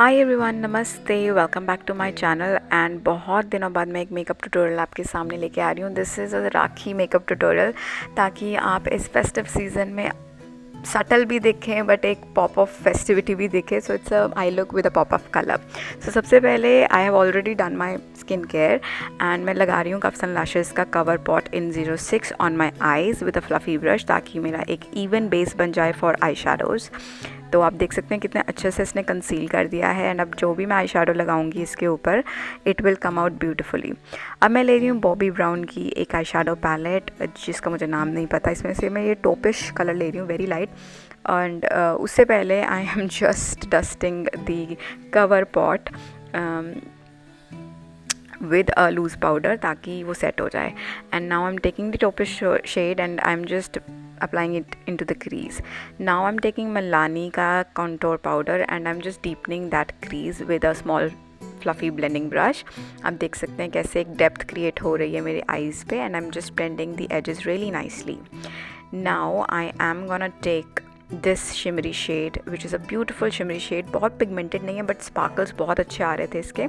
Hi everyone, namaste, welcome back to my channel. And बहुत दिनों बाद मैं एक मेकअप ट्यूटोरियल आपके सामने लेके आ रही हूँ। This is a rakhi makeup tutorial, ताकि आप इस फेस्टिव सीज़न में सटल भी दिखें बट एक पॉप ऑफ फेस्टिविटी भी दिखे। So it's a eye look with a pop of colour. So सबसे पहले I have already done my skin care and मैं लगा रही हूँ कफ्स एंड लैशेज़ का cover pot in 06 on my eyes with a fluffy brush, ताकि मेरा एक इवन बेस बन जाए फॉर आई शेडोज़। तो आप देख सकते हैं कितने अच्छे से इसने कंसील कर दिया है। एंड अब जो भी मैं आई शेडो लगाऊंगी इसके ऊपर, it will come out beautifully. अब मैं ले रही हूँ बॉबी ब्राउन की एक आई शेडो पैलेट, जिसका मुझे नाम नहीं पता। इसमें से मैं ये टोपिश कलर ले रही हूँ, वेरी लाइट। एंड उससे पहले I am just dusting the cover pot with a loose powder ताकि वो set हो जाए. And now I'm taking the taupe shade and I'm just applying it into the crease. Now I'm taking Milani का contour powder and I'm just deepening that crease with a small fluffy blending brush. आप देख सकते हैं कैसे एक depth create हो रही है मेरे eyes पे, and I'm just blending the edges really nicely. Now I am gonna take this shimmery shade which is a beautiful shimmery shade. बहुत pigmented नहीं है but sparkles बहुत अच्छे आ रहे थे इसके.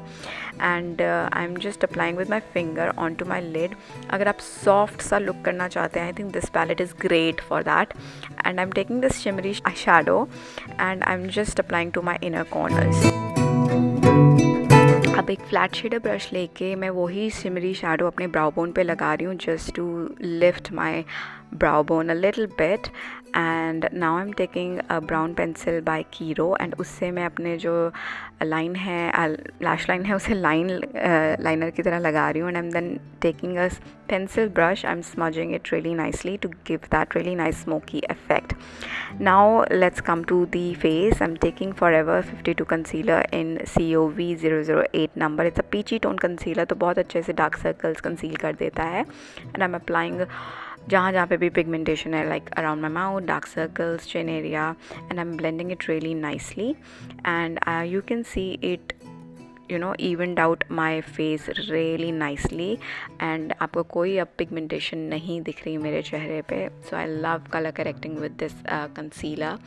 And I'm just applying with my finger onto my lid. अगर आप soft सा look करना चाहते हैं, I think this palette is great for that. And I'm taking this shimmery eyeshadow and I'm just applying to my inner corners. अब एक flat shader brush लेके मैं वही शिमरी शैडो अपने ब्राउ बोन पे लगा रही हूँ, just to lift my brow bone a little bit. And now I'm taking a brown pencil by Kiro and उससे मैं अपने जो लाइन है, लैश लाइन है, उसे लाइनर की तरह लगा रही हूँ. And I'm then taking a pencil brush, I'm smudging it really nicely to give that really nice smoky effect. Now let's come to the face. I'm taking Forever 52 concealer in COV008 number. It's a peachy tone concealer, तो बहुत अच्छे से dark circles conceal कर देता है. And I'm applying जहाँ जहाँ पे भी पिगमेंटेशन है, like around my mouth, dark circles, chin area, and I am blending it really nicely. And you can see it evened out my face really nicely. and आपको कोई अब pigmentation नहीं दिख रही मेरे चेहरे पे. So I love colour correcting with this concealer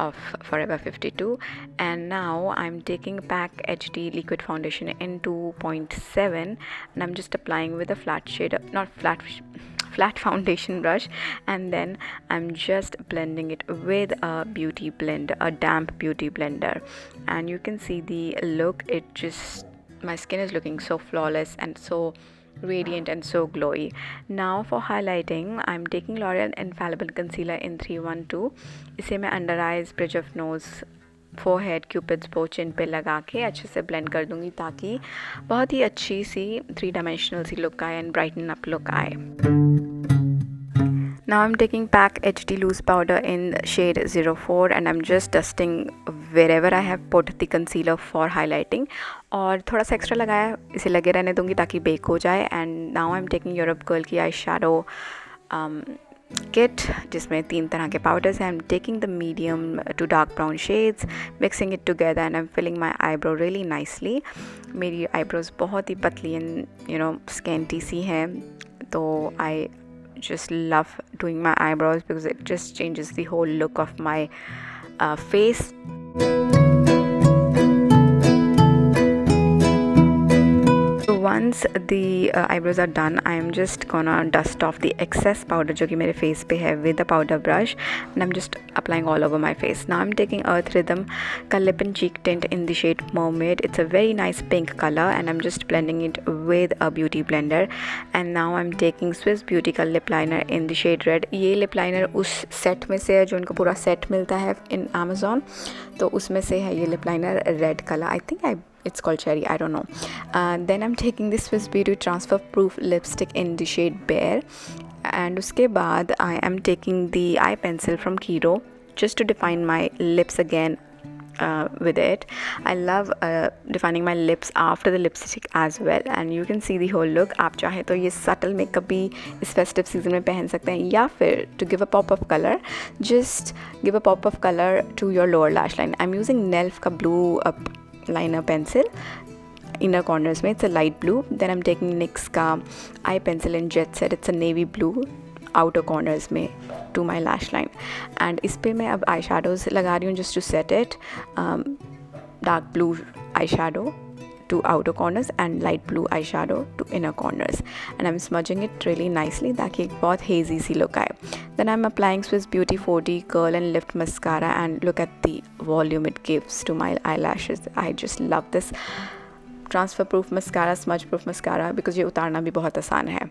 of Forever 52. And now I'm taking PAC HD liquid foundation in 2.7 and I'm just applying with a flat foundation brush, and then I'm just blending it with a beauty blender, a damp beauty blender. And you can see the look. It just, my skin is looking so flawless and so radiant and so glowy. Now for highlighting, I'm taking L'Oreal Infallible Concealer in 312. इसे मैं under eyes, bridge of nose, forehead, cupid's bow, chin पे लगा के अच्छे से blend कर दूंगी, ताकि बहुत ही अच्छी सी 3 डायमेंशनल सी लुक आए एंड ब्राइटन अप लुक आए. Now I'm taking PAC HD loose powder in shade 04 and I'm just dusting wherever I have put the concealer for highlighting. और थोड़ा सा एक्स्ट्रा लगाया, इसे लगे रहने दूंगी ताकि बेक हो जाए. And now I'm taking Europe girl की आई शेडो किट, जिसमें 3 तरह के पाउडर्स हैं. I'm taking the medium to dark brown shades, mixing it together and I'm filling my eyebrow really nicely. मेरी eyebrows बहुत ही पतली and scanty सी हैं, तो I just love doing my eyebrows because it just changes the whole look of my face. So once the eyebrows are done, I am just gonna dust off the excess powder जो कि मेरे face पे है with a powder brush, and I'm just applying all over my face. Now I'm taking Earth Rhythm का lip and cheek tint in the shade Mermaid. It's a very nice pink color and I'm just blending it with a beauty blender. And now I'm taking Swiss Beauty का lip liner in the shade Red. ये lip liner उस set में से है जो इनको पूरा set मिलता है in Amazon, तो उसमें से है ये lip liner red color. I think it's called cherry, I don't know. Then I'm taking this Swiss Beauty transfer proof lipstick in the shade Bear. And उसके बाद I am taking the eye pencil from Kiro just to define my lips again with it. I love defining my lips after the lipstick as well, and you can see the whole look. आप चाहे तो ये subtle makeup भी इस festive season में पहन सकते हैं, या फिर to give a pop of color, just give a pop of color to your lower lash line. I'm using NELF का blue liner pencil inner corners में. It's a light blue. Then I'm taking NYX का eye pencil in Jet Set. It's a navy blue outer corners में to my lash line. And इस पे मैं अब eye shadows लगा रही हूँ just to set it. dark blue eyeshadow to outer corners and light blue eyeshadow to inner corners, and I'm smudging it really nicely ताकि एक बहुत hazy सी look आए. Then I'm applying Swiss Beauty 4D Curl and Lift Mascara, and look at the volume it gives to my eyelashes. I just love this transfer proof mascara, smudge proof mascara, because ये उतारना भी बहुत आसान है.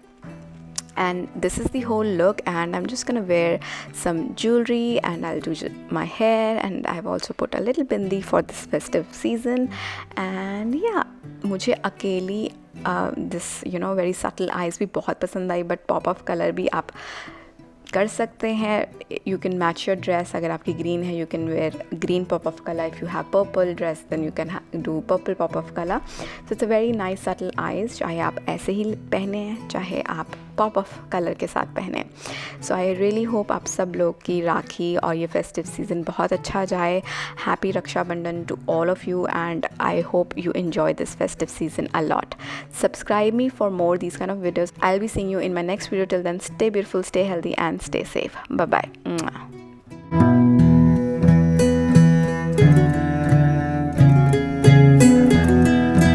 And this is the whole look, and I'm just gonna wear some jewelry and I'll do my hair, and I've also put a little bindi for this festive season. And yeah, मुझे अकेली this very subtle eyes भी बहुत पसंद आई, but pop of color भी आप कर सकते हैं. You can match your dress. अगर आपकी green है, you can wear green pop of color. If you have purple dress, then you can do purple pop of color. So it's a very nice subtle eyes, चाहे आप ऐसे ही पहने हैं, चाहे आप pop of color के साथ पहने. So I really hope आप सब लोग की राखी और ये festive season बहुत अच्छा जाए. Happy Rakshabandhan to all of you, and I hope you enjoy this festive season a lot. Subscribe me for more these kind of videos. I'll be seeing you in my next video. Till then, stay beautiful, stay healthy, and stay safe. Bye bye.